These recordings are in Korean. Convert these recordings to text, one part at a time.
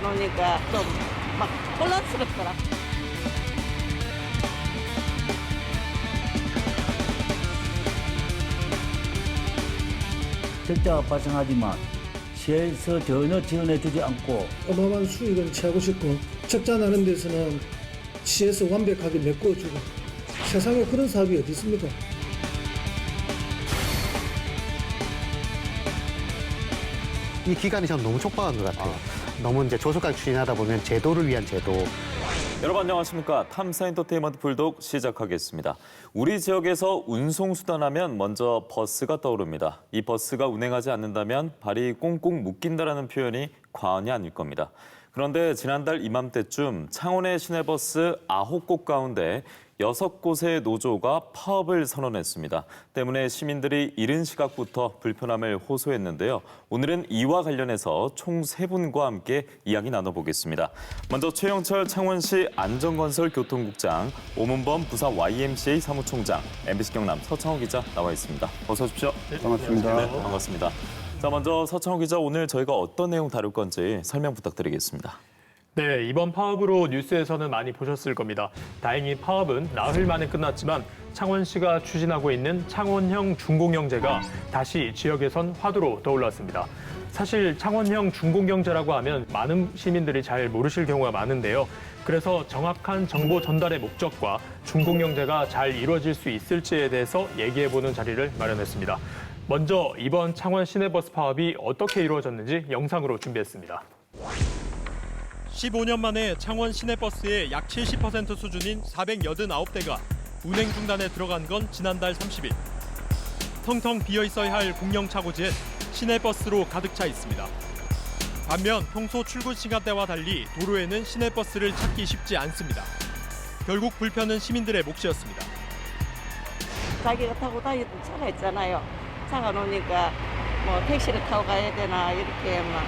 놓으니까 좀 막 혼란스럽더라. 적자가 발생하지만 시에서 전혀 지원해주지 않고 어마어마한 수익은 취하고 싶고 적자 나는 데서는 시에서 완벽하게 메꿔주고 세상에 그런 사업이 어디 있습니까? 이 기간이 전 너무 촉박한 것 같아요. 너무 이제 조속하게 추진하다 보면 제도를 위한 제도. 여러분 안녕하십니까. 탐사 엔터테인먼트 불독 시작하겠습니다. 우리 지역에서 운송수단하면 먼저 버스가 떠오릅니다. 이 버스가 운행하지 않는다면 발이 꽁꽁 묶인다라는 표현이 과언이 아닐 겁니다. 그런데 지난달 이맘때쯤 창원의 시내버스 9곳 가운데 6곳의 노조가 파업을 선언했습니다. 때문에 시민들이 이른 시각부터 불편함을 호소했는데요. 오늘은 이와 관련해서 총 3분과 함께 이야기 나눠보겠습니다. 먼저 최영철 창원시 안전건설 교통국장, 오문범 부사 YMCA 사무총장, MBC 경남 서창호 기자 나와 있습니다. 어서 오십시오. 반갑습니다. 네, 반갑습니다. 자, 먼저 서창호 기자, 오늘 저희가 어떤 내용 다룰 건지 설명 부탁드리겠습니다. 네, 이번 파업으로 뉴스에서는 많이 보셨을 겁니다. 다행히 파업은 나흘 만에 끝났지만 창원시가 추진하고 있는 창원형 준공영제가 다시 지역에선 화두로 떠올랐습니다. 사실 창원형 준공영제라고 하면 많은 시민들이 잘 모르실 경우가 많은데요. 그래서 정확한 정보 전달의 목적과 준공영제가 잘 이루어질 수 있을지에 대해서 얘기해보는 자리를 마련했습니다. 먼저 이번 창원 시내버스 파업이 어떻게 이루어졌는지 영상으로 준비했습니다. 15년 만에 창원 시내버스의 약 70% 수준인 489대가 운행 중단에 들어간 건 지난달 30일. 텅텅 비어있어야 할 공영 차고지엔 시내버스로 가득 차 있습니다. 반면 평소 출근 시간대와 달리 도로에는 시내버스를 찾기 쉽지 않습니다. 결국 불편은 시민들의 몫이었습니다. 자기가 타고 다니던 차가 있잖아요. 차가 놓으니까 뭐 택시를 타고 가야 되나 이렇게 막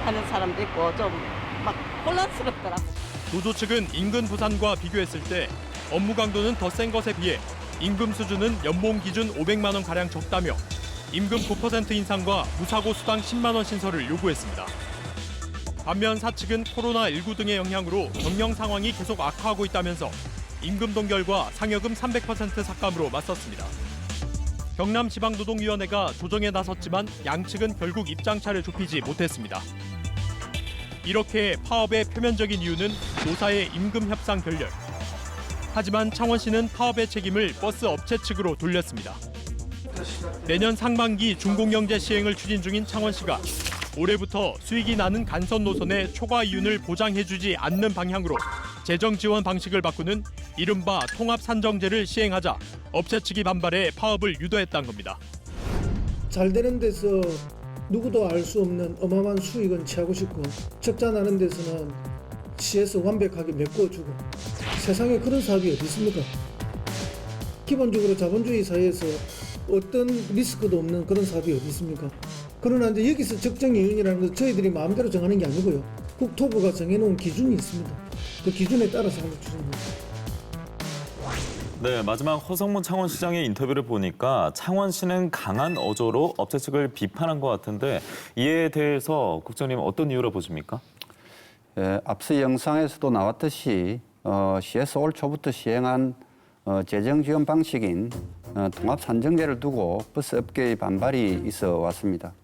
하는 사람도 있고 좀 막 혼란스럽더라고. 노조 측은 임금 부산과 비교했을 때 업무 강도는 더 센 것에 비해 임금 수준은 연봉 기준 500만 원 가량 적다며 임금 9% 인상과 무사고 수당 10만 원 신설을 요구했습니다. 반면 사측은 코로나19 등의 영향으로 경영 상황이 계속 악화하고 있다면서 임금 동결과 상여금 300% 삭감으로 맞섰습니다. 경남지방노동위원회가 조정에 나섰지만 양측은 결국 입장차를 좁히지 못했습니다. 이렇게 파업의 표면적인 이유는 노사의 임금 협상 결렬. 하지만 창원시는 파업의 책임을 버스 업체 측으로 돌렸습니다. 내년 상반기 준공영제 시행을 추진 중인 창원시가 올해부터 수익이 나는 간선 노선의 초과 이윤을 보장해주지 않는 방향으로 재정 지원 방식을 바꾸는 이른바 통합산정제를 시행하자 업체 측이 반발해 파업을 유도했다는 겁니다. 잘 되는 데서 누구도 알 수 없는 어마어마한 수익은 취하고 싶고 적자 나는 데서는 시에서 완벽하게 메꿔주고 세상에 그런 사업이 어디 있습니까? 기본적으로 자본주의 사회에서 어떤 리스크도 없는 그런 사업이 어디 있습니까? 그러나 이제 여기서 적정 이윤이라는 건 저희들이 마음대로 정하는 게 아니고요. 국토부가 정해놓은 기준이 있습니다. 그 기준에 따라서 하는 기준입니다. 네, 마지막 허성문 창원시장의 인터뷰를 보니까 창원시는 강한 어조로 업체 측을 비판한 것 같은데 이에 대해서 국장님 어떤 이유로 보십니까? 앞서 영상에서도 나왔듯이 시에서 올 초부터 시행한 재정 지원 방식인 통합 산정제를 두고 버스 업계의 반발이 있어 왔습니다.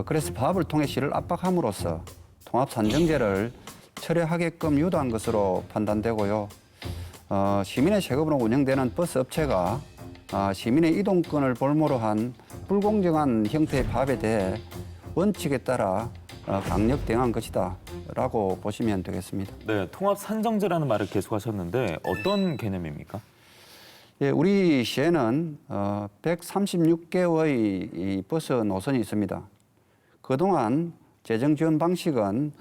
그래서 파업을 통해 시를 압박함으로써 통합 산정제를 철회하게끔 유도한 것으로 판단되고요. 시민의 세금으로 운영되는 버스 업체가 시민의 이동권을 볼모로 한 불공정한 형태의 파업에 대해 원칙에 따라 강력 대응한 것이다 라고 보시면 되겠습니다. 네, 통합 산정제라는 말을 계속하셨는데 어떤 개념입니까? 예, 우리 시에는 136개의 이 버스 노선이 있습니다. 그동안 재정 지원 방식은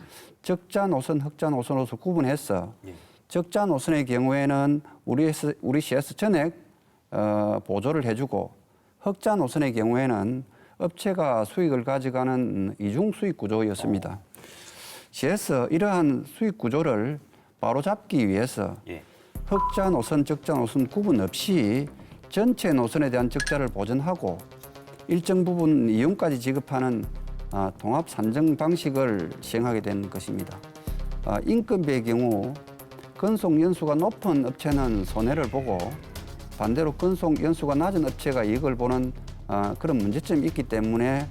적자 노선, 흑자 노선으로서 구분해서 적자 노선의 경우에는 우리 시에서 전액 보조를 해주고 흑자 노선의 경우에는 업체가 수익을 가져가는 이중 수익 구조였습니다. 시에서 이러한 수익 구조를 바로잡기 위해서 흑자 노선, 적자 노선 구분 없이 전체 노선에 대한 적자를 보전하고 일정 부분 이윤까지 지급하는 통합 산정 방식을 시행하게 된 것입니다. 인건비의 경우 건속 연수가 높은 업체는 손해를 보고 반대로 건속 연수가 낮은 업체가 이익을 보는 그런 문제점이 있기 때문에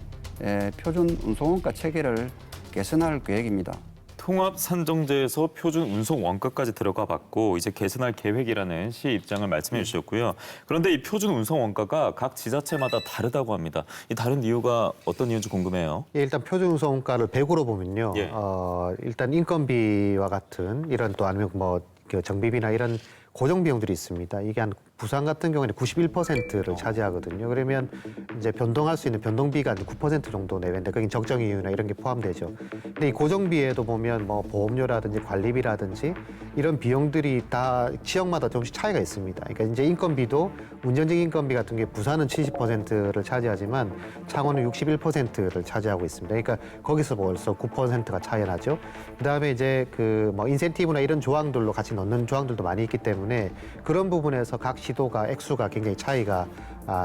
표준 운송원가 체계를 개선할 계획입니다. 통합 산정제에서 표준 운송 원가까지 들어가 봤고 이제 개선할 계획이라는 시의 입장을 말씀해 주셨고요. 그런데 이 표준 운송 원가가 각 지자체마다 다르다고 합니다. 이 다른 이유가 어떤 이유인지 궁금해요. 예, 일단 표준 운송가를 100으로 보면요. 예. 일단 인건비와 같은 이런 또 아니면 뭐 그 정비비나 이런 고정 비용들이 있습니다. 이게 한 부산 같은 경우에는 91%를 차지하거든요. 그러면 이제 변동할 수 있는 변동비가 9% 정도 내외인데 거긴 적정 이유나 이런 게 포함되죠. 근데 이 고정비에도 보면 뭐 보험료라든지 관리비라든지 이런 비용들이 다 지역마다 조금씩 차이가 있습니다. 그러니까 이제 인건비도 운전직 인건비 같은 게 부산은 70%를 차지하지만 창원은 61%를 차지하고 있습니다. 그러니까 거기서 벌써 9%가 차이 나죠. 그다음에 이제 그 뭐 인센티브나 이런 조항들로 같이 넣는 조항들도 많이 있기 때문에 그런 부분에서 각 시도가 액수가 굉장히 차이가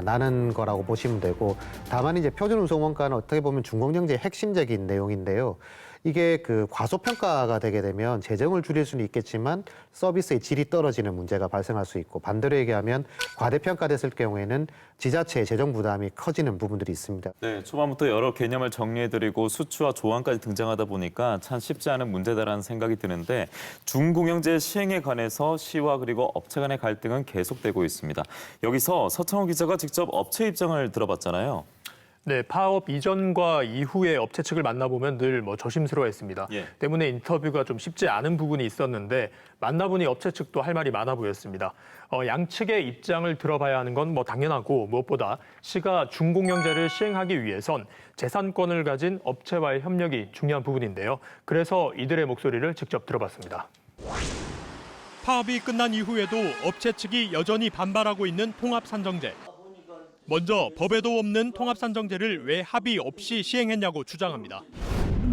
나는 거라고 보시면 되고, 다만 이제 표준 운송 원가는 어떻게 보면 중공영제의 핵심적인 내용인데요. 이게 그 과소평가가 되게 되면 재정을 줄일 수는 있겠지만 서비스의 질이 떨어지는 문제가 발생할 수 있고, 반대로 얘기하면 과대평가됐을 경우에는 지자체의 재정 부담이 커지는 부분들이 있습니다. 네, 초반부터 여러 개념을 정리해드리고 수치와 조항까지 등장하다 보니까 참 쉽지 않은 문제다라는 생각이 드는데 중공영제 시행에 관해서 시와 그리고 업체 간의 갈등은 계속되고 있습니다. 여기서 서창호 기자가 직접 업체 입장을 들어봤잖아요. 네, 파업 이전과 이후의 업체 측을 만나보면 늘 조심스러워했습니다. 예. 때문에 인터뷰가 좀 쉽지 않은 부분이 있었는데 만나보니 업체 측도 할 말이 많아 보였습니다. 양측의 입장을 들어봐야 하는 건 당연하고, 무엇보다 시가 중공영제를 시행하기 위해선 재산권을 가진 업체와의 협력이 중요한 부분인데요. 그래서 이들의 목소리를 직접 들어봤습니다. 파업이 끝난 이후에도 업체 측이 여전히 반발하고 있는 통합산정제. 먼저 법에도 없는 통합산정제를 왜 합의 없이 시행했냐고 주장합니다.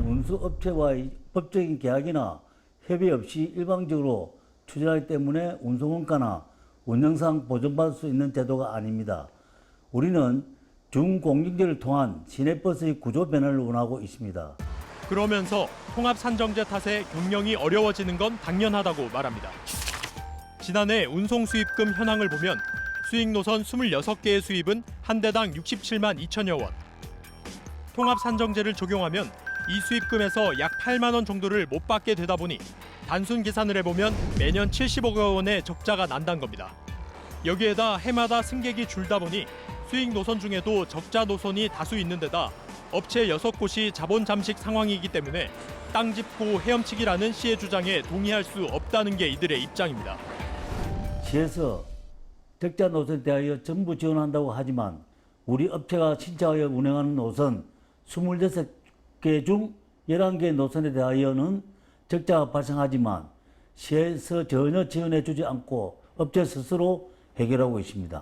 운수업체와의 법적인 계약이나 협의 없이 일방적으로 추진하기 때문에 운송원가나 운영상 보전받을 수 있는 제도가 아닙니다. 우리는 중공영제를 통한 시내버스의 구조 변화를 원하고 있습니다. 그러면서 통합산정제 탓에 경영이 어려워지는 건 당연하다고 말합니다. 지난해 운송 수입금 현황을 보면 수익 노선 26개의 수입은 한 대당 67만 2천여 원. 통합 산정제를 적용하면 이 수입금에서 약 8만 원 정도를 못 받게 되다 보니 단순 계산을 해보면 매년 70억 원의 적자가 난다는 겁니다. 여기에다 해마다 승객이 줄다 보니 수익 노선 중에도 적자 노선이 다수 있는 데다 업체 6곳이 자본 잠식 상황이기 때문에 땅 짚고 헤엄치기라는 시의 주장에 동의할 수 없다는 게 이들의 입장입니다. 시에서 적자 노선에 대하여 정부 지원한다고 하지만 우리 업체가 신청하여 운행하는 노선 26개 중 11개 노선에 대하여는 적자가 발생하지만 시에서 전혀 지원해 주지 않고 업체 스스로 해결하고 있습니다.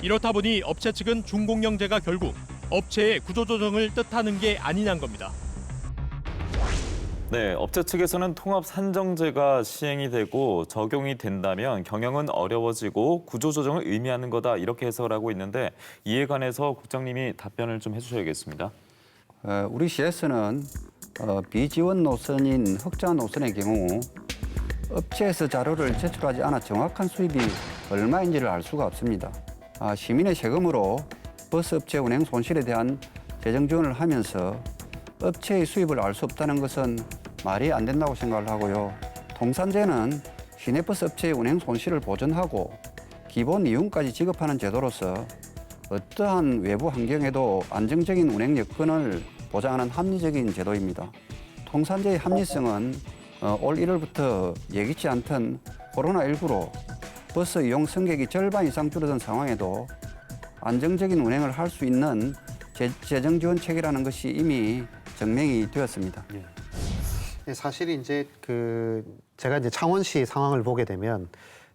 이렇다 보니 업체 측은 중공영제가 결국 업체의 구조조정을 뜻하는 게 아니냐는 겁니다. 네, 업체 측에서는 통합 산정제가 시행이 되고 적용이 된다면 경영은 어려워지고 구조조정을 의미하는 거다 이렇게 해석을 하고 있는데 이에 관해서 국장님이 답변을 좀 해주셔야겠습니다. 우리 시에서는 비지원 노선인 흑자 노선의 경우 업체에서 자료를 제출하지 않아 정확한 수입이 얼마인지를 알 수가 없습니다. 시민의 세금으로 버스 업체 운행 손실에 대한 재정 지원을 하면서 업체의 수입을 알 수 없다는 것은 말이 안 된다고 생각을 하고요. 통산제는 시내버스 업체의 운행 손실을 보전하고 기본 이윤까지 지급하는 제도로서 어떠한 외부 환경에도 안정적인 운행 여건을 보장하는 합리적인 제도입니다. 통산제의 합리성은 올 1월부터 예기치 않던 코로나19로 버스 이용 승객이 절반 이상 줄어든 상황에도 안정적인 운행을 할 수 있는 재정 지원 체계라는 것이 이미 증명이 되었습니다. 사실 이제 제가 이제 창원시 상황을 보게 되면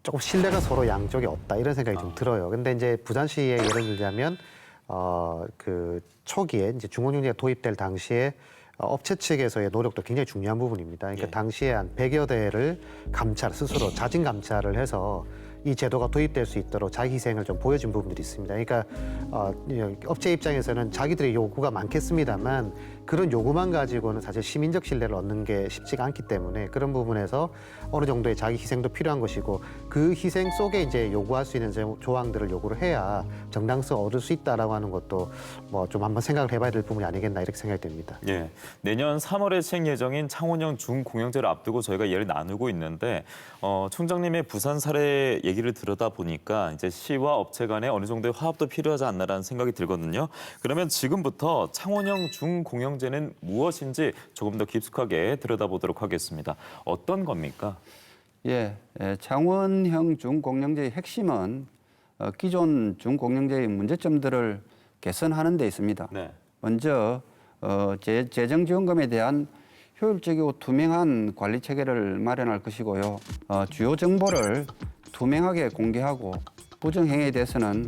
조금 신뢰가 서로 양쪽에 없다 이런 생각이 좀 들어요. 근데 이제 부산시의 예를 들자면 초기에 이제 중공영제가 도입될 당시에 업체 측에서의 노력도 굉장히 중요한 부분입니다. 그러니까 당시에 한 100여 대를 스스로 자진 감찰을 해서 이 제도가 도입될 수 있도록 자기 희생을 좀 보여준 부분들이 있습니다. 그러니까 업체 입장에서는 자기들의 요구가 많겠습니다만 그런 요구만 가지고는 사실 시민적 신뢰를 얻는 게 쉽지가 않기 때문에 그런 부분에서 어느 정도의 자기 희생도 필요한 것이고 그 희생 속에 이제 요구할 수 있는 조항들을 요구를 해야 정당성을 얻을 수 있다라고 하는 것도 뭐 좀 한번 생각을 해봐야 될 부분이 아니겠나 이렇게 생각이 됩니다. 예, 내년 3월에 시행 예정인 창원형 중공영제를 앞두고 저희가 얘기를 나누고 있는데 총장님의 부산 사례 얘기를 들여다 보니까 이제 시와 업체 간에 어느 정도의 화합도 필요하지 않나라는 생각이 들거든요. 그러면 지금부터 창원형 중공영제는 무엇인지 조금 더 깊숙하게 들여다보도록 하겠습니다. 어떤 겁니까? 예, 창원형 중공영제의 핵심은 기존 중공영제의 문제점들을 개선하는 데 있습니다. 네. 먼저 재정지원금에 대한 효율적이고 투명한 관리 체계를 마련할 것이고요. 주요 정보를 투명하게 공개하고 부정행위에 대해서는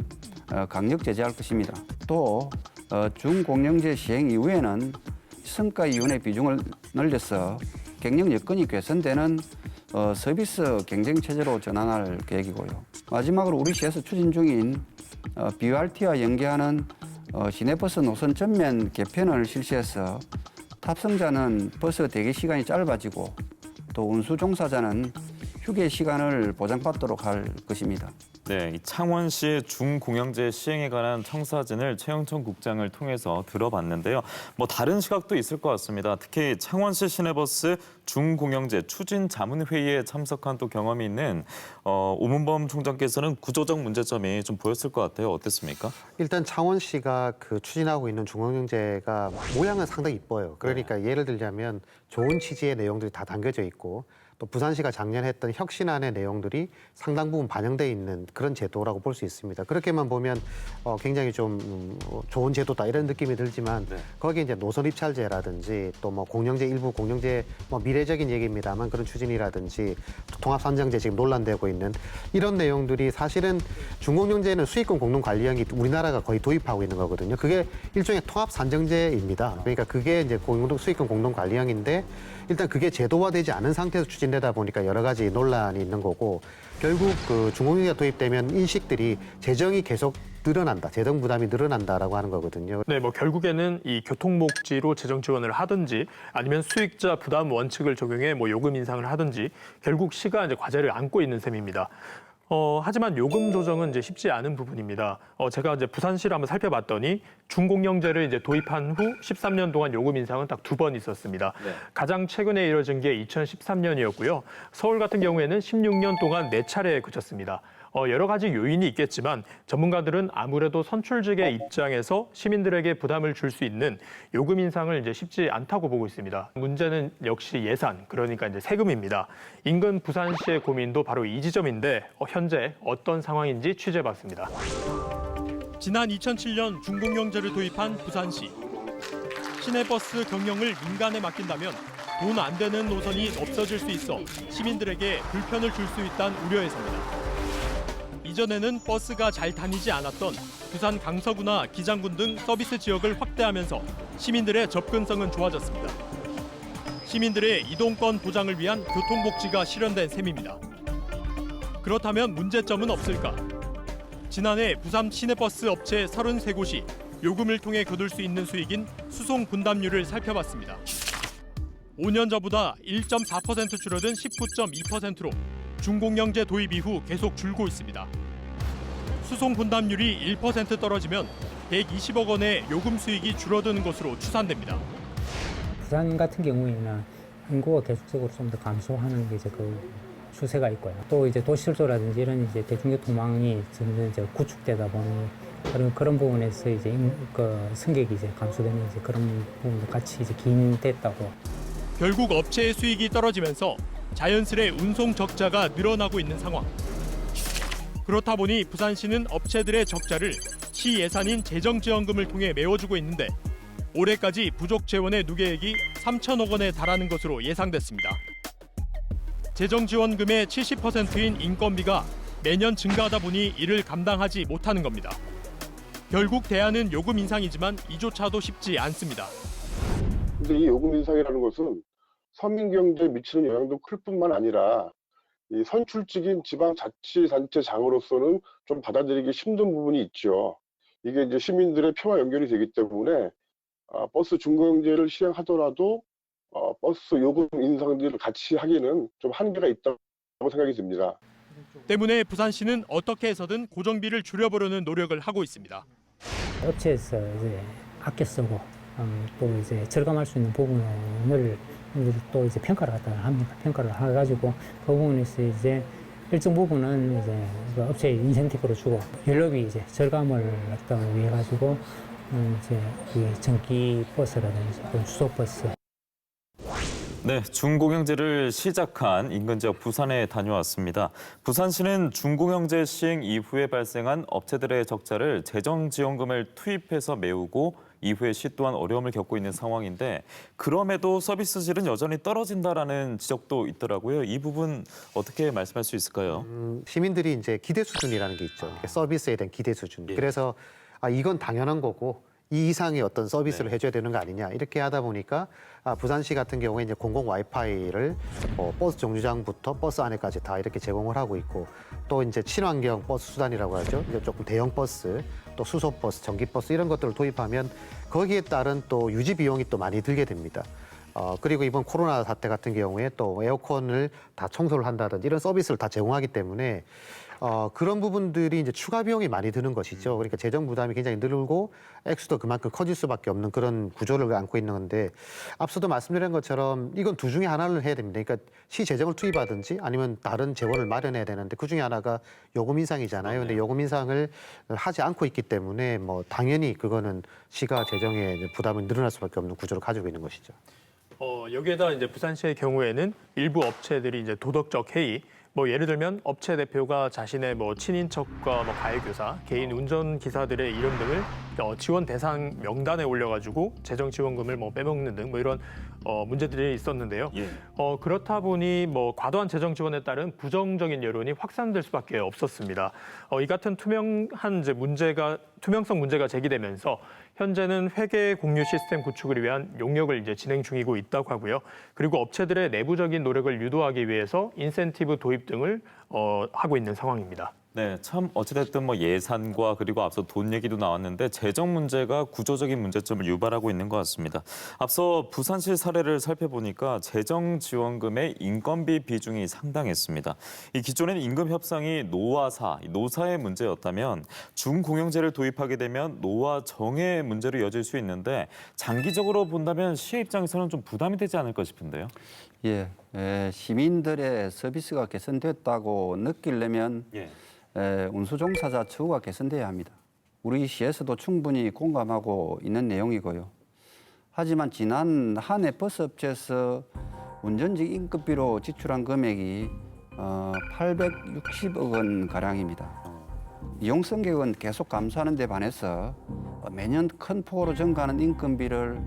강력 제재할 것입니다. 또 중공영제 시행 이후에는 성과위원회 비중을 늘려서 경영 여건이 개선되는 서비스 경쟁 체제로 전환할 계획이고요. 마지막으로 우리 시에서 추진 중인 BRT와 연계하는 시내버스 노선 전면 개편을 실시해서 탑승자는 버스 대기 시간이 짧아지고 또 운수 종사자는 휴게 시간을 보장받도록 할 것입니다. 네, 이 창원시의 중공영제 시행에 관한 청사진을 최영천 국장을 통해서 들어봤는데요. 뭐 다른 시각도 있을 것 같습니다. 특히 창원시 시내버스 중공영제 추진 자문회의에 참석한 또 경험이 있는 오문범 총장께서는 구조적 문제점이 좀 보였을 것 같아요. 어땠습니까? 일단 창원시가 그 추진하고 있는 중공영제가 모양은 상당히 이뻐요. 그러니까 예를 들자면 좋은 취지의 내용들이 다 담겨져 있고 또 부산시가 작년에 했던 혁신안의 내용들이 상당 부분 반영돼 있는 그런 제도라고 볼 수 있습니다. 그렇게만 보면 굉장히 좀 좋은 제도다 이런 느낌이 들지만 거기에 이제 노선 입찰제라든지 또 뭐 공영제 일부 공영제 뭐 미래적인 얘기입니다만 그런 추진이라든지 통합산정제 지금 논란되고 있는 이런 내용들이 사실은 중공영제는 수익권 공동관리형이 우리나라가 거의 도입하고 있는 거거든요. 그게 일종의 통합산정제입니다. 그러니까 그게 이제 수익권 공동관리형인데 일단 그게 제도화되지 않은 상태에서 추진되다 보니까 여러 가지 논란이 있는 거고 결국 그 중공영제가 도입되면 인식들이 재정이 계속 늘어난다, 재정 부담이 늘어난다라고 하는 거거든요. 네, 뭐 결국에는 이 교통목지로 재정 지원을 하든지 아니면 수익자 부담 원칙을 적용해 뭐 요금 인상을 하든지 결국 시가 이제 과제를 안고 있는 셈입니다. 하지만 요금 조정은 이제 쉽지 않은 부분입니다. 제가 이제 부산시를 한번 살펴봤더니 중공영제를 이제 도입한 후 13년 동안 요금 인상은 딱 2번 있었습니다. 네. 가장 최근에 이뤄진 게 2013년이었고요. 서울 같은 경우에는 16년 동안 4차례에 그쳤습니다. 여러 가지 요인이 있겠지만 전문가들은 아무래도 선출직의 입장에서 시민들에게 부담을 줄 수 있는 요금 인상을 이제 쉽지 않다고 보고 있습니다. 문제는 역시 예산, 그러니까 이제 세금입니다. 인근 부산시의 고민도 바로 이 지점인데 현재 어떤 상황인지 취재해봤습니다. 지난 2007년 중공영제를 도입한 부산시. 시내버스 경영을 민간에 맡긴다면 돈 안 되는 노선이 없어질 수 있어 시민들에게 불편을 줄 수 있다는 우려에서입니다. 이전에는 버스가 잘 다니지 않았던 부산 강서구나 기장군 등 서비스 지역을 확대하면서 시민들의 접근성은 좋아졌습니다. 시민들의 이동권 보장을 위한 교통복지가 실현된 셈입니다. 그렇다면 문제점은 없을까? 지난해 부산 시내버스 업체 33곳이 요금을 통해 거둘 수 있는 수익인 수송 분담률을 살펴봤습니다. 5년 전보다 1.4% 줄어든 19.2%로 중공영제 도입 이후 계속 줄고 있습니다. 수송 분담률이 1% 떨어지면 120억 원의 요금 수익이 줄어드는 것으로 추산됩니다. 부산 같은 경우에는 인구가 계속적으로 좀 더 감소하는 게 이제 그 추세가 있고요. 또 이제 도시철도라든지 이런 이제 대중교통망이 점점 이제 구축되다 보니 그런 부분에서 이제 그 승객이 이제 감소되는 이제 그런 부분도 같이 이제 기인됐다고. 결국 업체의 수익이 떨어지면서 자연스레 운송 적자가 늘어나고 있는 상황. 그렇다 보니 부산시는 업체들의 적자를 시 예산인 재정지원금을 통해 메워주고 있는데 올해까지 부족 재원의 누계액이 3천억 원에 달하는 것으로 예상됐습니다. 재정지원금의 70%인 인건비가 매년 증가하다 보니 이를 감당하지 못하는 겁니다. 결국 대안은 요금 인상이지만 이조차도 쉽지 않습니다. 근데 이 요금 인상이라는 것은 서민 경제에 미치는 영향도 클 뿐만 아니라 이 선출직인 지방자치단체장으로서는 좀 받아들이기 힘든 부분이 있죠. 이게 이제 시민들의 표와 연결이 되기 때문에 버스 중고경제를 시행하더라도 버스 요금 인상들을 같이 하기는 좀 한계가 있다고 생각이 듭니다. 때문에 부산시는 어떻게 해서든 고정비를 줄여보려는 노력을 하고 있습니다. 업체에서 이제 아껴 쓰고 또 이제 절감할 수 있는 부분을 또 이제 평가를 합니다. 평가를 해가지고 그 부분에서 이제 일정 부분은 이제 그 업체에 인센티브로 주고 연료비 이제 절감을 위해 가지고 이제 이 전기 버스라든지 수소 버스. 네, 중공영제를 시작한 인근 지역 부산에 다녀왔습니다. 부산시는 중공영제 시행 이후에 발생한 업체들의 적자를 재정지원금을 투입해서 메우고 이후에 시 또한 어려움을 겪고 있는 상황인데 그럼에도 서비스 질은 여전히 떨어진다라는 지적도 있더라고요. 이 부분 어떻게 말씀할 수 있을까요? 시민들이 이제 기대 수준이라는 게 있죠. 그러니까 서비스에 대한 기대 수준. 그래서 이건 당연한 거고 이 이상의 어떤 서비스를 해줘야 되는 거 아니냐 이렇게 하다 보니까 부산시 같은 경우에 이제 공공 와이파이를 버스 정류장부터 버스 안에까지 다 이렇게 제공을 하고 있고 또 이제 친환경 버스 수단이라고 하죠. 이제 조금 대형 버스 또 수소 버스, 전기 버스 이런 것들을 도입하면 거기에 따른 또 유지 비용이 또 많이 들게 됩니다. 그리고 이번 코로나 사태 같은 경우에 또 에어컨을 다 청소를 한다든지 이런 서비스를 다 제공하기 때문에 그런 부분들이 이제 추가 비용이 많이 드는 것이죠. 그러니까 재정 부담이 굉장히 늘고 액수도 그만큼 커질 수밖에 없는 그런 구조를 안고 있는 건데 앞서도 말씀드린 것처럼 이건 두 중에 하나를 해야 됩니다. 그러니까 시 재정을 투입하든지 아니면 다른 재원을 마련해야 되는데 그 중에 하나가 요금 인상이잖아요. 근데 요금 인상을 하지 않고 있기 때문에 뭐 당연히 그거는 시가 재정에 부담이 늘어날 수밖에 없는 구조를 가지고 있는 것이죠. 여기에다 이제 부산시의 경우에는 일부 업체들이 이제 도덕적 해이, 뭐 예를 들면 업체 대표가 자신의 뭐 친인척과 뭐 가해교사, 개인 운전기사들의 이름 등을 지원 대상 명단에 올려가지고 재정 지원금을 뭐 빼먹는 등 뭐 이런 문제들이 있었는데요. 그렇다 보니 뭐 과도한 재정 지원에 따른 부정적인 여론이 확산될 수밖에 없었습니다. 이 같은 투명성 문제가 제기되면서 현재는 회계 공유 시스템 구축을 위한 용역을 이제 진행 중이고 있다고 하고요. 그리고 업체들의 내부적인 노력을 유도하기 위해서 인센티브 도입 등을 하고 있는 상황입니다. 네, 참 어찌됐든 뭐 예산과 그리고 앞서 돈 얘기도 나왔는데 재정 문제가 구조적인 문제점을 유발하고 있는 것 같습니다. 앞서 부산시 사례를 살펴보니까 재정 지원금의 인건비 비중이 상당했습니다. 이 기존에는 임금 협상이 노사의 문제였다면 중공영제를 도입하게 되면 노와 정의 문제로 이어질 수 있는데 장기적으로 본다면 시의 입장에서는 좀 부담이 되지 않을까 싶은데요. 예, 시민들의 서비스가 개선됐다고 느끼려면 운수 종사자 처우가 개선돼야 합니다. 우리 시에서도 충분히 공감하고 있는 내용이고요. 하지만 지난 한 해 버스업체에서 운전직 인건비로 지출한 금액이 860억 원 가량입니다. 이용승객은 계속 감소하는 데 반해서 매년 큰 폭으로 증가하는 인건비를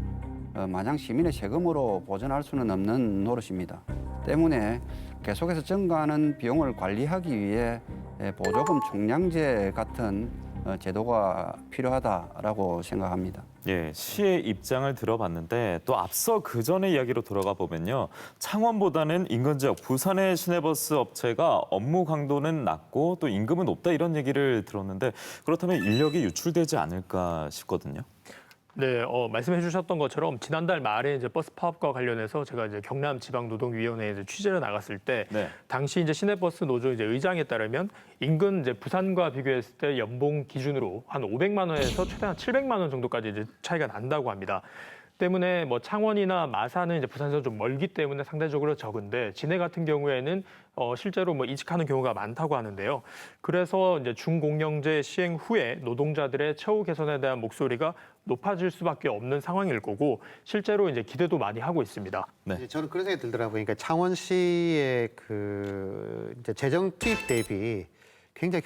마냥 시민의 세금으로 보전할 수는 없는 노릇입니다. 때문에 계속해서 증가하는 비용을 관리하기 위해 보조금 총량제 같은 제도가 필요하다라고 생각합니다. 예, 시의 입장을 들어봤는데 또 앞서 그 전의 이야기로 돌아가 보면요. 창원보다는 인근 지역 부산의 시내버스 업체가 업무 강도는 낮고 또 임금은 높다 이런 얘기를 들었는데 그렇다면 인력이 유출되지 않을까 싶거든요. 네, 말씀해 주셨던 것처럼 지난달 말에 이제 버스 파업과 관련해서 제가 이제 경남지방노동위원회에 이제 취재를 나갔을 때 당시 이제 시내버스 노조 이제 의장에 따르면 인근 이제 부산과 비교했을 때 연봉 기준으로 한 500만 원에서 최대한 700만 원 정도까지 이제 차이가 난다고 합니다. 때문에 뭐 창원이나 마산은 이제 부산에서 좀 멀기 때문에 상대적으로 적은데 진해 같은 경우에는 실제로 뭐 이직하는 경우가 많다고 하는데요. 그래서 이제 중공영제 시행 후에 노동자들의 처우 개선에 대한 목소리가 높아질 수밖에 없는 상황일 거고 실제로 이제 기대도 많이 하고 있습니다. 네. 저는 그런 생각이 들더라고요. 그러니까 창원시의 그 이제 재정 투입 대비 굉장히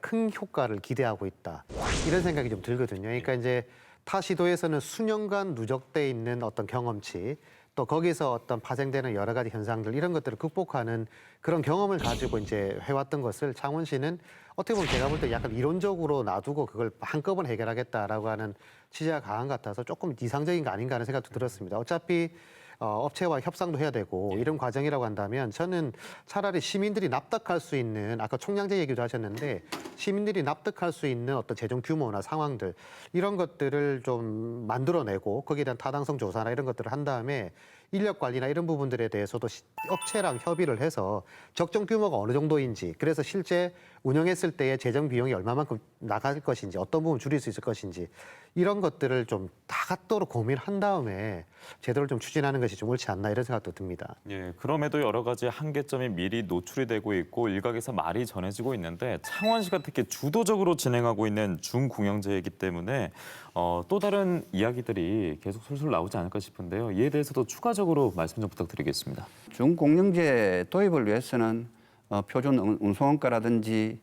큰 효과를 기대하고 있다. 이런 생각이 좀 들거든요. 그러니까 이제 타 시도에서는 수년간 누적돼 있는 어떤 경험치, 또 거기서 어떤 파생되는 여러 가지 현상들 이런 것들을 극복하는 그런 경험을 가지고 이제 해왔던 것을 창원시는 어떻게 보면 제가 볼 때 약간 이론적으로 놔두고 그걸 한꺼번에 해결하겠다라고 하는 취지가 강한 것 같아서 조금 이상적인 거 아닌가 하는 생각도 들었습니다. 어차피 업체와 협상도 해야 되고 이런 과정이라고 한다면 저는 차라리 시민들이 납득할 수 있는 아까 총량제 얘기도 하셨는데 시민들이 납득할 수 있는 어떤 재정 규모나 상황들 이런 것들을 좀 만들어내고 거기에 대한 타당성 조사나 이런 것들을 한 다음에 인력 관리나 이런 부분들에 대해서도 업체랑 협의를 해서 적정 규모가 어느 정도인지 그래서 실제 운영했을 때의 재정 비용이 얼마만큼 나갈 것인지 어떤 부분 줄일 수 있을 것인지 이런 것들을 좀 다 갖도록 고민한 다음에 제도를 좀 추진하는 것이 좀 옳지 않나 이런 생각도 듭니다. 예, 그럼에도 여러 가지 한계점이 미리 노출이 되고 있고 일각에서 말이 전해지고 있는데 창원시가 특히 주도적으로 진행하고 있는 중공영제이기 때문에 또 다른 이야기들이 계속 솔솔 나오지 않을까 싶은데요. 이에 대해서도 추가적으로 말씀 좀 부탁드리겠습니다. 중공영제 도입을 위해서는 표준 운송원가라든지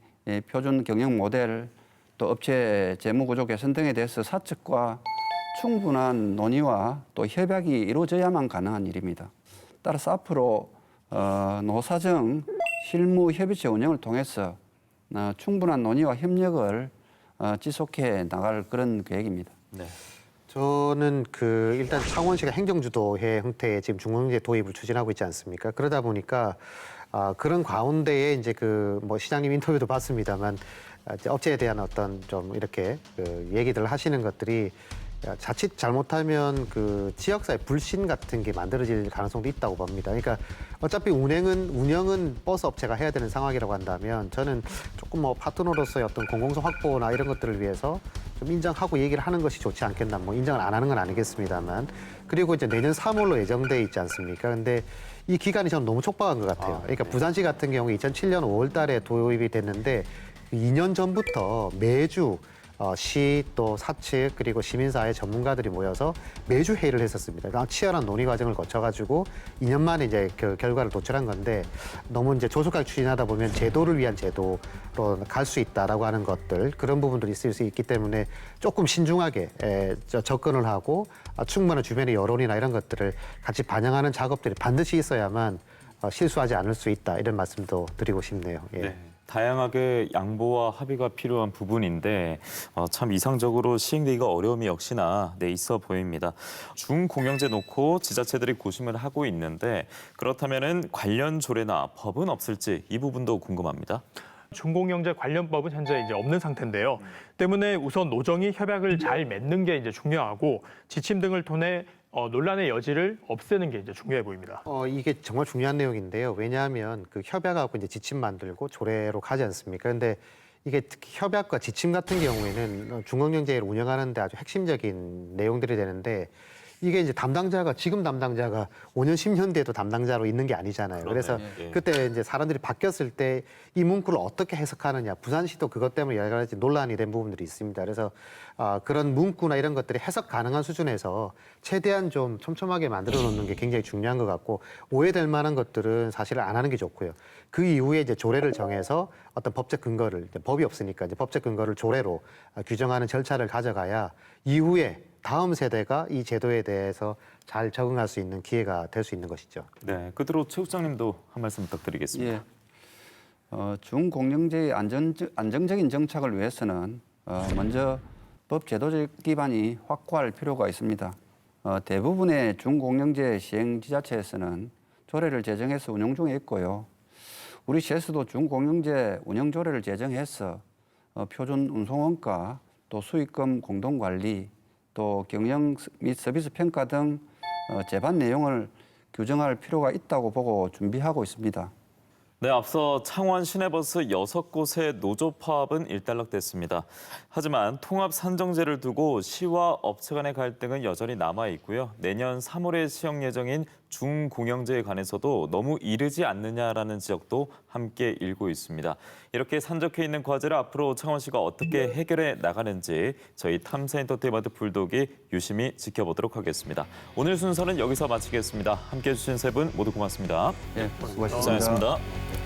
표준 경영 모델 또 업체 재무구조 개선 등에 대해서 사측과 충분한 논의와 또 협약이 이루어져야만 가능한 일입니다. 따라서 앞으로 노사정 실무 협의체 운영을 통해서 충분한 논의와 협력을 지속해 나갈 그런 계획입니다. 네. 저는 일단 창원시가 행정주도회 형태의 지금 중공영제 도입을 추진하고 있지 않습니까? 그러다 보니까 그런 가운데에 이제 뭐 시장님 인터뷰도 봤습니다만 이제 업체에 대한 어떤 좀 이렇게 얘기들을 하시는 것들이 자칫 잘못하면 지역사회 불신 같은 게 만들어질 가능성도 있다고 봅니다. 그러니까 어차피 운영은 버스 업체가 해야 되는 상황이라고 한다면 저는 조금 뭐 파트너로서의 어떤 공공성 확보나 이런 것들을 위해서 좀 인정하고 얘기를 하는 것이 좋지 않겠나. 뭐 인정을 안 하는 건 아니겠습니다만. 그리고 이제 내년 3월로 예정돼 있지 않습니까? 근데 이 기간이 저는 너무 촉박한 것 같아요. 그러니까 부산시 같은 경우 2007년 5월 달에 도입이 됐는데 2년 전부터 매주 시 또 사측 그리고 시민사회 전문가들이 모여서 매주 회의를 했었습니다. 그러니까 치열한 논의 과정을 거쳐가지고 2년 만에 이제 결과를 도출한 건데 너무 이제 조속하게 추진하다 보면 제도를 위한 제도로 갈 수 있다라고 하는 것들 그런 부분들이 있을 수 있기 때문에 조금 신중하게 접근을 하고 충분한 주변의 여론이나 이런 것들을 같이 반영하는 작업들이 반드시 있어야만 실수하지 않을 수 있다 이런 말씀도 드리고 싶네요. 예. 네. 다양하게 양보와 합의가 필요한 부분인데 참 이상적으로 시행되기가 어려움이 역시나 있어 보입니다. 중공영제 놓고 지자체들이 고심을 하고 있는데 그렇다면은 관련 조례나 법은 없을지 이 부분도 궁금합니다. 중공영제 관련법은 현재 이제 없는 상태인데요. 때문에 우선 노정이 협약을 잘 맺는 게 이제 중요하고 지침 등을 통해 논란의 여지를 없애는 게 이제 중요해 보입니다. 이게 정말 중요한 내용인데요. 왜냐하면 협약하고 이제 지침 만들고 조례로 가지 않습니까? 근데 이게 특히 협약과 지침 같은 경우에는 중공영제를 운영하는데 아주 핵심적인 내용들이 되는데 이게 이제 지금 담당자가 5년, 10년 뒤에도 담당자로 있는 게 아니잖아요. 그래서 그때 이제 사람들이 바뀌었을 때 이 문구를 어떻게 해석하느냐. 부산시도 그것 때문에 여러 가지 논란이 된 부분들이 있습니다. 그래서 그런 문구나 이런 것들이 해석 가능한 수준에서 최대한 좀 촘촘하게 만들어 놓는 게 굉장히 중요한 것 같고 오해될 만한 것들은 사실 안 하는 게 좋고요. 그 이후에 이제 조례를 정해서 어떤 법적 근거를 법이 없으니까 이제 법적 근거를 조례로 규정하는 절차를 가져가야 이후에 다음 세대가 이 제도에 대해서 잘 적응할 수 있는 기회가 될 수 있는 것이죠. 네, 끝으로 최 국장님도 한 말씀 부탁드리겠습니다. 예. 중공영제의 안정적인 정착을 위해서는 먼저 법 제도적 기반이 확고할 필요가 있습니다. 대부분의 중공영제 시행 지자체에서는 조례를 제정해서 운영 중에 있고요. 우리 시에서도 중공영제 운영 조례를 제정해서 표준 운송원가, 또 수익금 공동관리, 또 경영 및 서비스 평가 등 제반 내용을 규정할 필요가 있다고 보고 준비하고 있습니다. 네, 앞서 창원 시내버스 6곳의 노조 파업은 일단락됐습니다. 하지만 통합 산정제를 두고 시와 업체 간의 갈등은 여전히 남아 있고요. 내년 3월에 시행 예정인 중공영제에 관해서도 너무 이르지 않느냐라는 지적도 함께 일고 있습니다. 이렇게 산적해 있는 과제를 앞으로 창원시가 어떻게 해결해 나가는지 저희 탐사엔터테인먼트 불독이 유심히 지켜보도록 하겠습니다. 오늘 순서는 여기서 마치겠습니다. 함께해 주신 세 분 모두 고맙습니다. 예, 수고하셨습니다. 고생하셨습니다.